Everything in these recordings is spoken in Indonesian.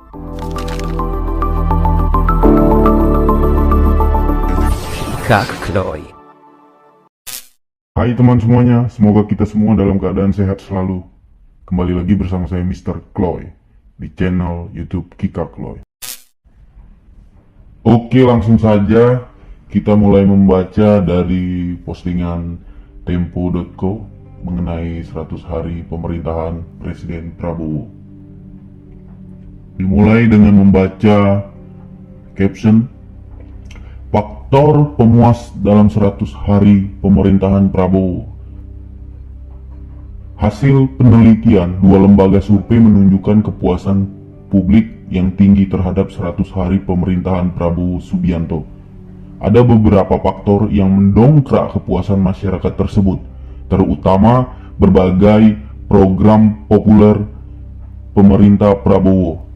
Kak Kloy. Hai teman semuanya, semoga kita semua dalam keadaan sehat selalu. Kembali lagi bersama saya Mr. Kloy di channel YouTube Kika Kloy. Oke, langsung saja kita mulai membaca dari postingan tempo.co mengenai 100 hari pemerintahan Presiden Prabowo. Dimulai dengan membaca caption, faktor pemuas dalam 100 hari pemerintahan Prabowo. Hasil penelitian dua lembaga survei menunjukkan kepuasan publik yang tinggi terhadap 100 hari pemerintahan Prabowo Subianto. Ada beberapa faktor yang mendongkrak kepuasan masyarakat tersebut, terutama berbagai program populer pemerintah Prabowo.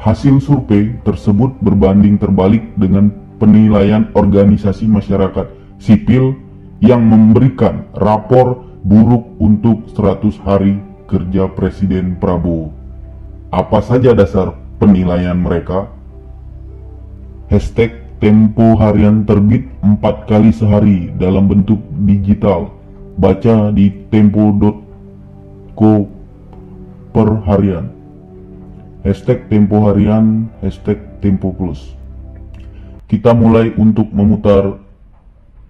Hasil survei tersebut berbanding terbalik dengan penilaian organisasi masyarakat sipil yang memberikan rapor buruk untuk 100 hari kerja Presiden Prabowo. Apa saja dasar penilaian mereka? Hashtag Tempo Harian terbit 4 kali sehari dalam bentuk digital. Baca di tempo.co per harian. Hashtag Tempo Harian, hashtag Tempo Plus. Kita mulai untuk memutar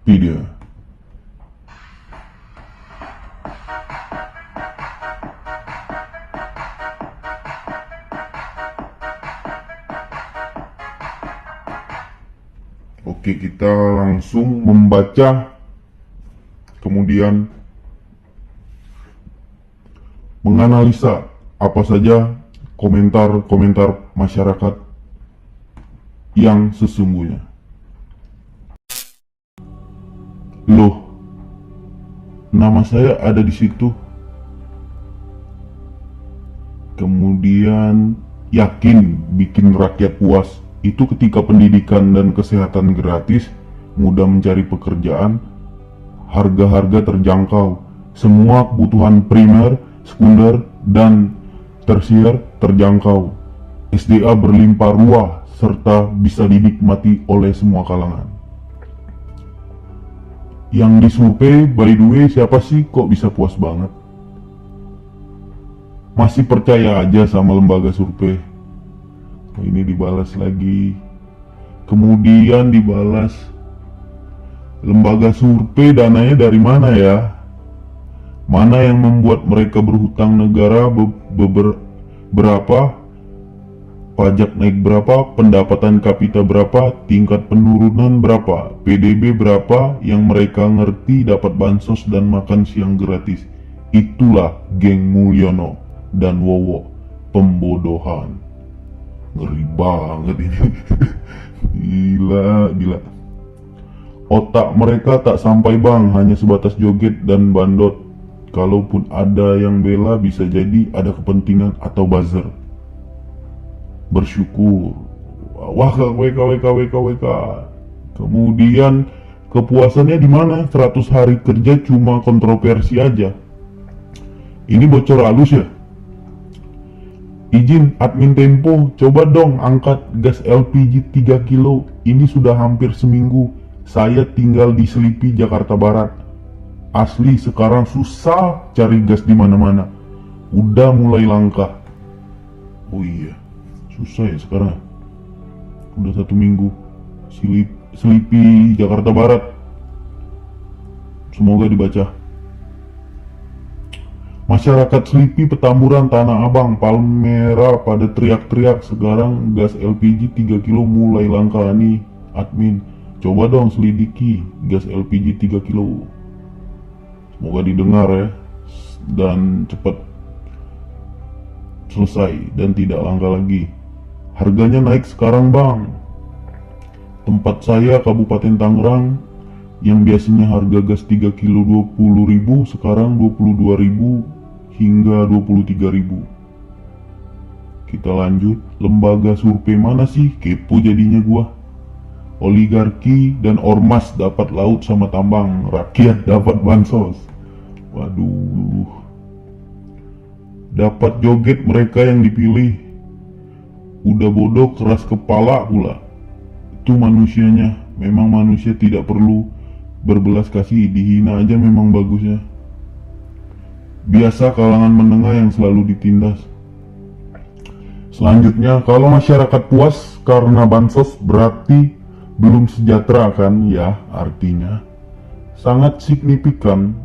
video. Oke, kita langsung membaca, kemudian menganalisa apa saja komentar-komentar masyarakat yang sesungguhnya. Loh, nama saya ada di situ. Kemudian yakin bikin rakyat puas. Itu ketika pendidikan dan kesehatan gratis, mudah mencari pekerjaan, harga-harga terjangkau, semua kebutuhan primer, sekunder, dan tersier terjangkau, SDA berlimpah ruah, serta bisa dinikmati oleh semua kalangan. Yang disurvei, by the way, siapa sih kok bisa puas banget? Masih percaya aja sama lembaga survei. Ini dibalas lagi. Kemudian dibalas, lembaga survei dananya dari mana ya? Mana yang membuat mereka berhutang negara berapa? Pajak naik berapa, pendapatan kapita berapa, tingkat penurunan berapa, PDB berapa, yang mereka ngerti dapat bansos dan makan siang gratis. Itulah geng Mulyono dan Wowo, pembodohan. Ngeri banget ini. Gila. Otak mereka tak sampai bang, hanya sebatas joget dan bandot. Kalaupun ada yang bela, bisa jadi ada kepentingan atau buzzer. Bersyukur. Wah, WK. Kemudian kepuasannya di mana? 100 hari kerja cuma kontroversi aja. Ini bocor halus ya? Izin admin Tempo, coba dong angkat gas LPG 3 kilo. Ini sudah hampir seminggu. Saya tinggal di Selipi, Jakarta Barat. Asli sekarang susah cari gas di mana-mana. Udah mulai langka. Oh iya. Susah ya sekarang. Udah 1 minggu. Selipi, Jakarta Barat. Semoga dibaca. Masyarakat Selipi, Petamburan, Tanah Abang, Palmera pada teriak-teriak. Sekarang gas LPG 3 kilo mulai langka nih. Admin, coba dong selidiki gas LPG 3 kilo. Semoga didengar ya. Dan cepat selesai dan tidak langka lagi. Harganya naik sekarang bang. Tempat saya Kabupaten Tangerang yang biasanya harga gas 3 kilo 20.000 sekarang 22.000 hingga 23.000. Kita lanjut. Lembaga survei mana sih? Kepo jadinya gua. Oligarki dan ormas dapat laut sama tambang, rakyat dapat bansos. Waduh. Dapat joget mereka yang dipilih. Udah bodoh keras kepala pula. Itu manusianya, memang manusia tidak perlu berbelas kasih, dihina aja memang bagusnya. Biasa kalangan menengah yang selalu ditindas. Selanjutnya, kalau masyarakat puas karena bansos berarti belum sejahtera kan? Ya, artinya sangat signifikan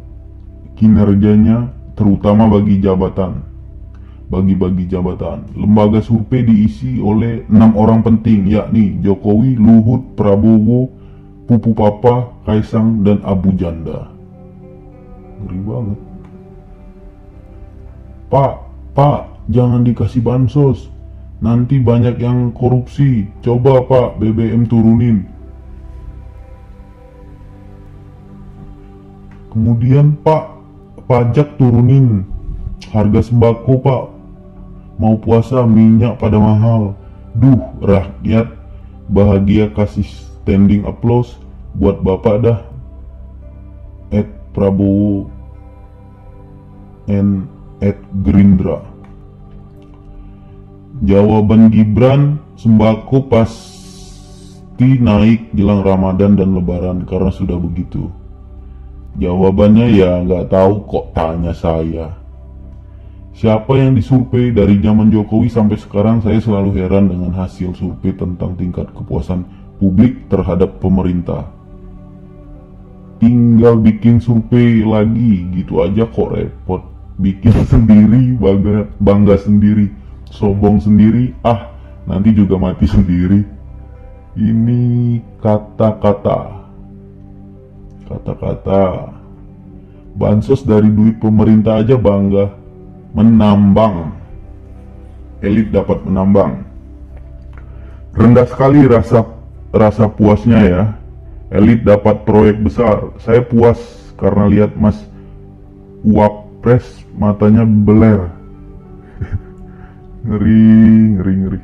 kinerjanya terutama bagi jabatan. Bagi-bagi jabatan. Lembaga survei diisi oleh 6 orang penting, yakni Jokowi, Luhut, Prabowo, Pupu Papa, Kaisang, dan Abu Janda. Ngeri banget. Pak, jangan dikasih bansos. Nanti banyak yang korupsi. Coba Pak, BBM turunin. Kemudian Pak, pajak turunin. Harga sembako Pak. Mau puasa minyak pada mahal. Duh, rakyat bahagia, kasih standing applause buat Bapak dah. @Prabowo and @Gerindra. Jawaban Gibran, sembako pasti naik jelang Ramadan dan Lebaran karena sudah begitu. Jawabannya ya nggak tahu kok tanya saya. Siapa yang disurvei dari zaman Jokowi sampai sekarang, saya selalu heran dengan hasil survei tentang tingkat kepuasan publik terhadap pemerintah. Tinggal bikin survei lagi, gitu aja kok repot. Bikin sendiri, bangga sendiri, sombong sendiri, nanti juga mati sendiri. Ini kata-kata. Bansos dari duit pemerintah aja bangga. Menambang, elit dapat menambang. Rendah sekali rasa puasnya ya. Elit dapat proyek besar. Saya puas karena lihat Mas Wapres matanya beler. ngeri.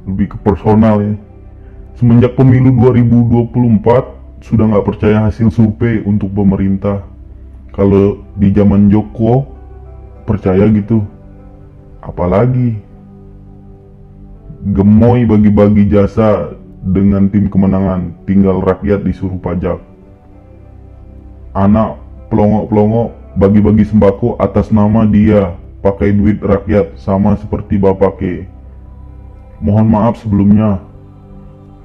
Lebih ke personal ya. Semenjak pemilu 2024 sudah nggak percaya hasil survei untuk pemerintah. Kalau di zaman Joko percaya gitu, apalagi gemoy bagi-bagi jasa dengan tim kemenangan, tinggal rakyat disuruh pajak. Anak pelongok-pelongok bagi-bagi sembako atas nama dia, pakai duit rakyat sama seperti Bapak Ke. Mohon maaf sebelumnya,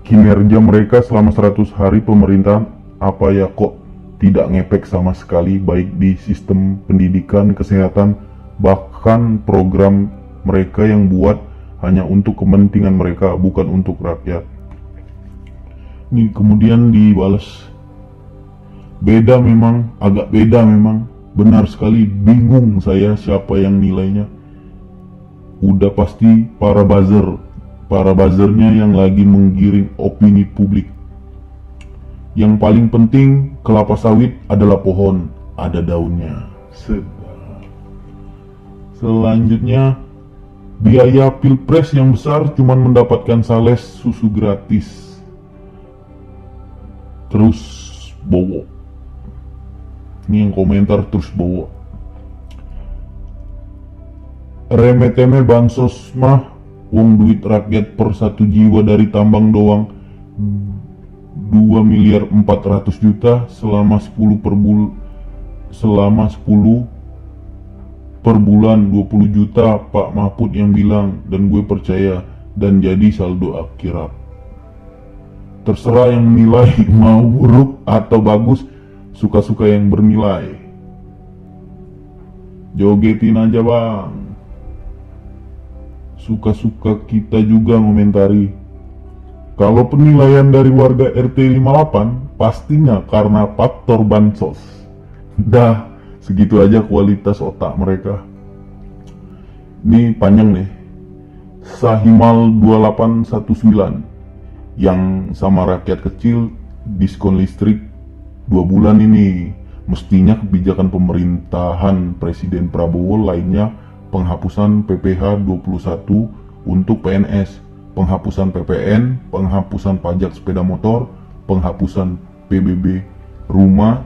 kinerja mereka selama 100 hari pemerintahan apa ya kok tidak ngepek sama sekali, baik di sistem pendidikan, kesehatan, bahkan program mereka yang buat hanya untuk kepentingan mereka, bukan untuk rakyat. Ini kemudian dibalas, beda memang, agak beda memang, benar sekali, bingung saya siapa yang nilainya. Udah pasti para buzzernya yang lagi menggiring opini publik. Yang paling penting, kelapa sawit adalah pohon, ada daunnya. Selanjutnya, biaya pilpres yang besar cuman mendapatkan sales susu gratis. Terus Bowo. Ini yang komentar terus Bowo. Remeh-temeh bansos mah, uang duit rakyat per 1 jiwa dari tambang doang 2.400.000.000 selama 10 per bulan 20 juta, Pak Mahfud yang bilang, dan gue percaya, dan jadi saldo akhirat. Terserah yang menilai mau buruk atau bagus, suka-suka yang bernilai. Jogetin aja bang. Suka-suka kita juga ngomentari. Kalau penilaian dari warga RT 58, pastinya karena faktor bansos. Dah, segitu aja kualitas otak mereka. Ini panjang nih. Sahimal 2819 yang sama rakyat kecil diskon listrik 2 bulan ini. Mestinya kebijakan pemerintahan Presiden Prabowo lainnya penghapusan PPh 21 untuk PNS, penghapusan PPN, penghapusan pajak sepeda motor, penghapusan PBB rumah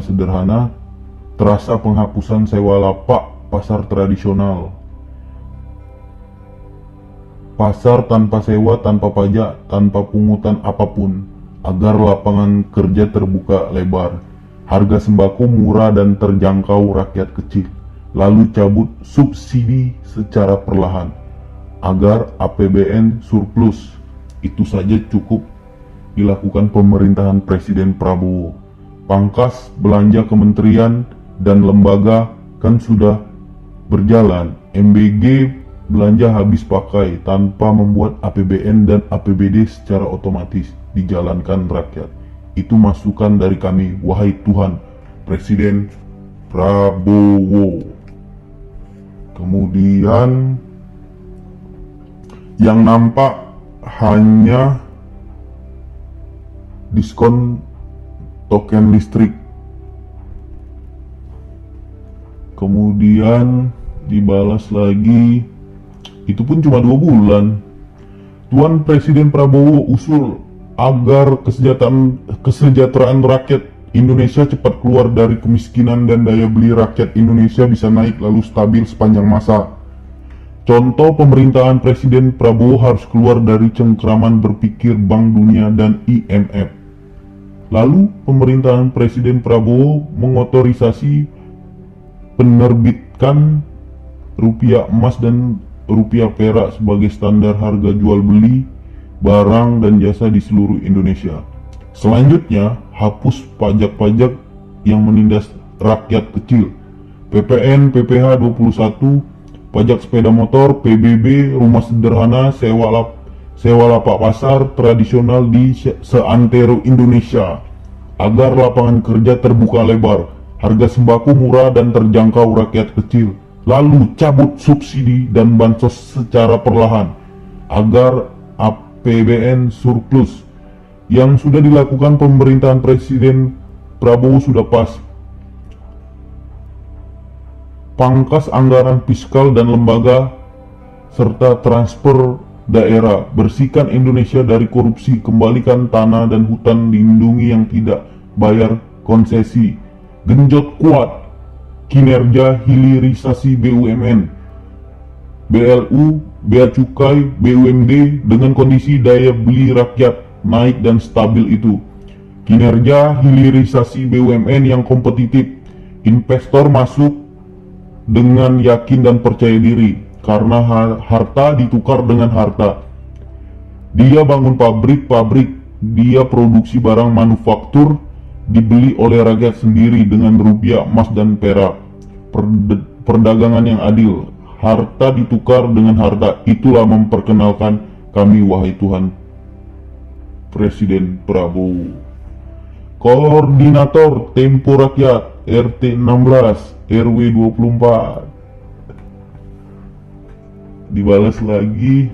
sederhana, terasa penghapusan sewa lapak pasar tradisional. pasar tanpa sewa, tanpa pajak, tanpa pungutan apapun, agar lapangan kerja terbuka lebar, harga sembako murah dan terjangkau rakyat kecil, lalu cabut subsidi secara perlahan, agar APBN surplus. Itu saja cukup dilakukan pemerintahan Presiden Prabowo. Pangkas belanja kementerian dan lembaga kan sudah berjalan. MBG belanja habis pakai tanpa membuat APBN dan APBD secara otomatis dijalankan rakyat. Itu masukan dari kami, wahai Tuhan, Presiden Prabowo. Kemudian yang nampak hanya diskon token listrik. Kemudian dibalas lagi, itu pun cuma 2 bulan. Tuan Presiden Prabowo usul agar kesejahteraan rakyat Indonesia cepat keluar dari kemiskinan dan daya beli rakyat Indonesia bisa naik lalu stabil sepanjang masa. Contoh pemerintahan Presiden Prabowo harus keluar dari cengkraman berpikir Bank Dunia dan IMF. Lalu pemerintahan Presiden Prabowo mengotorisasi penerbitkan rupiah emas dan rupiah perak sebagai standar harga jual beli barang dan jasa di seluruh Indonesia. Selanjutnya, hapus pajak-pajak yang menindas rakyat kecil. PPN, PPh 21, pajak sepeda motor, PBB, rumah sederhana, sewa lapak pasar tradisional di seantero Indonesia, agar lapangan kerja terbuka lebar, harga sembako murah dan terjangkau rakyat kecil. Lalu cabut subsidi dan bansos secara perlahan, agar APBN surplus. Yang sudah dilakukan pemerintahan Presiden Prabowo sudah pas. Pangkas anggaran fiskal dan lembaga serta transfer daerah, bersihkan Indonesia dari korupsi, kembalikan tanah dan hutan lindungi yang tidak bayar konsesi, genjot kuat kinerja hilirisasi BUMN, BLU, Bea Cukai, BUMD dengan kondisi daya beli rakyat naik dan stabil itu. Kinerja hilirisasi BUMN yang kompetitif, investor masuk dengan yakin dan percaya diri karena harta ditukar dengan harta. Dia bangun pabrik-pabrik, dia produksi barang manufaktur dibeli oleh rakyat sendiri dengan rupiah, emas dan perak. Perdagangan yang adil, harta ditukar dengan harta, itulah memperkenalkan kami, wahai Tuhan Presiden Prabowo. Koordinator Tempo Rakyat RT 16 RW 24. Dibalas lagi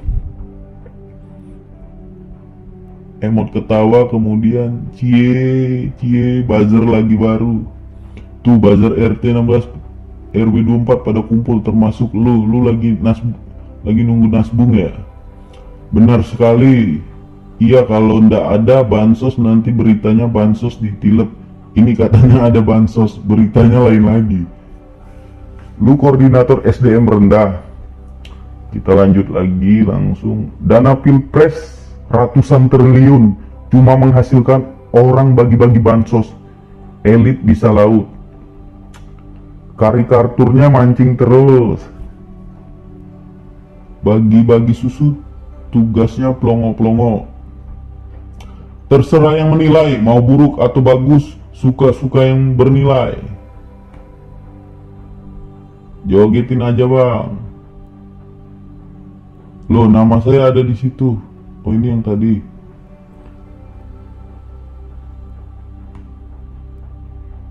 emot ketawa, kemudian cie buzzer lagi baru. Tuh buzzer RT 16 RW 24 pada kumpul, termasuk lu lagi nunggu nasbung ya. Benar sekali. Iya, kalau ndak ada bansos nanti beritanya bansos ditilep. Ini katanya ada bansos, beritanya lain lagi. Lu koordinator SDM rendah. Kita lanjut lagi langsung. Dana pilpres ratusan triliun cuma menghasilkan orang bagi-bagi bansos. Elit bisa laut. Karikaturnya mancing terus. Bagi-bagi susu tugasnya plongo-plongo. Terserah yang menilai, mau buruk atau bagus, suka-suka yang bernilai. Jogetin aja bang. Loh, nama saya ada di situ. Oh, ini yang tadi.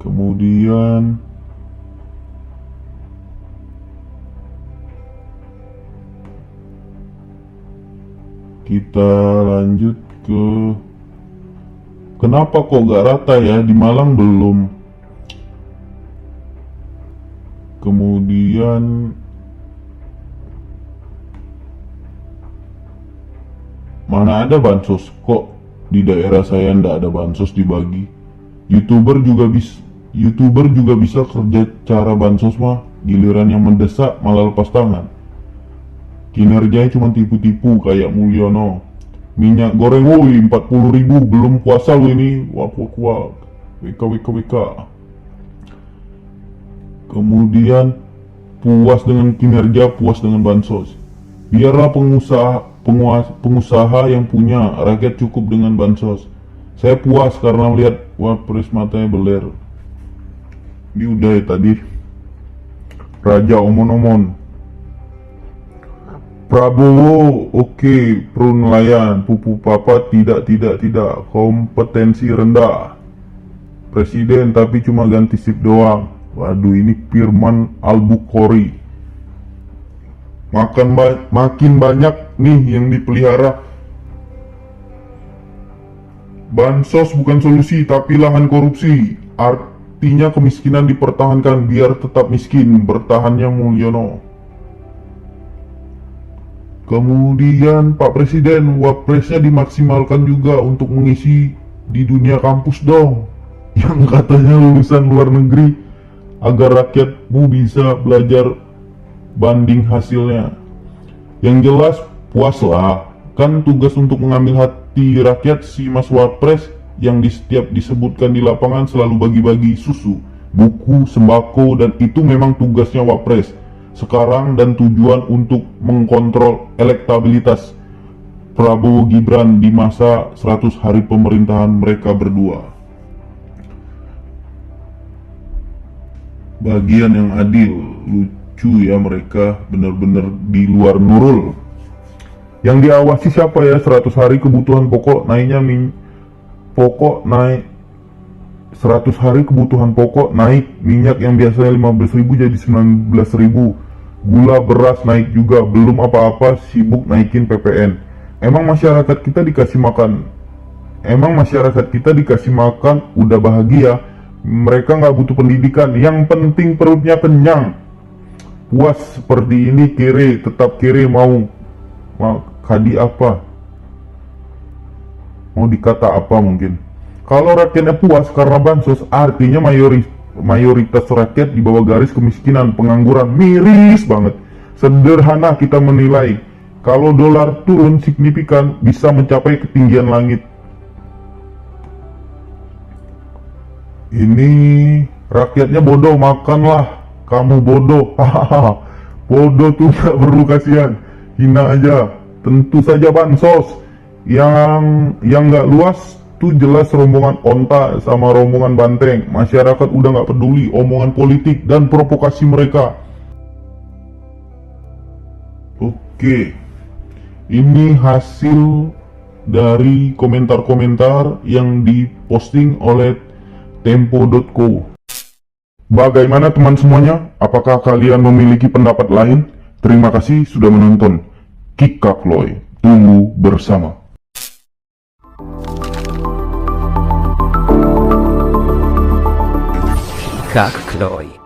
Kemudian kita lanjut ke kenapa kok gak rata ya, di Malang belum. Kemudian mana ada bansos, kok di daerah saya ndak ada bansos dibagi. YouTuber juga bisa kerja cara bansos mah, giliran yang mendesak malah lepas tangan. Kinerjanya cuma tipu-tipu kayak Mulyono. Minyak goreng woi 40.000, belum puasa lu ini. Wah, WK. Kemudian puas dengan kinerja, puas dengan bansos. Biarlah pengusaha yang punya, rakyat cukup dengan bansos. Saya puas karena melihat Wapres matanya beler. Ini udah ya tadi. Raja omon-omon. Prabowo oke, pro nelayan, pupu papa tidak, kompetensi rendah. Presiden tapi cuma ganti sip doang. Waduh, ini Firman Al-Bukhari. Makin banyak nih yang dipelihara. Bansos bukan solusi tapi lahan korupsi. Artinya kemiskinan dipertahankan biar tetap miskin, bertahannya Mulyono. Kemudian Pak Presiden, Wapresnya dimaksimalkan juga untuk mengisi di dunia kampus dong, yang katanya lulusan luar negeri, agar rakyatmu bisa belajar banding hasilnya. Yang jelas puaslah, kan tugas untuk mengambil hati rakyat si Mas Wapres yang setiap disebutkan di lapangan selalu bagi-bagi susu, buku, sembako, dan itu memang tugasnya Wapres sekarang, dan tujuan untuk mengkontrol elektabilitas Prabowo Gibran di masa 100 hari pemerintahan mereka berdua. Bagian yang adil, lucu ya, mereka benar-benar di luar Nurul. Yang diawasi siapa ya? 100 hari kebutuhan pokok naiknya naik 100 hari kebutuhan pokok naik, minyak yang biasanya 15.000 jadi 19.000. Gula, beras naik juga, belum apa-apa sibuk naikin PPN. Emang masyarakat kita dikasih makan udah bahagia? Mereka nggak butuh pendidikan, yang penting perutnya kenyang. Puas seperti ini kere, tetap kere mau kadi apa? Mau dikata apa mungkin? Kalau rakyatnya puas karena bansos, artinya mayoritas rakyat di bawah garis kemiskinan, pengangguran, miris banget. Sederhana kita menilai, kalau dolar turun signifikan bisa mencapai ketinggian langit. Ini rakyatnya bodoh, makanlah. Kamu bodoh. Bodoh tuh gak perlu kasihan, hina aja. Tentu saja bansos yang gak luas tuh jelas rombongan onta sama rombongan banteng. Masyarakat udah gak peduli omongan politik dan provokasi mereka. Oke, ini hasil dari komentar-komentar yang diposting oleh tempo.co. Bagaimana teman semuanya? Apakah kalian memiliki pendapat lain? Terima kasih sudah menonton. Kikakloy, tunggu bersama. Kikakloy.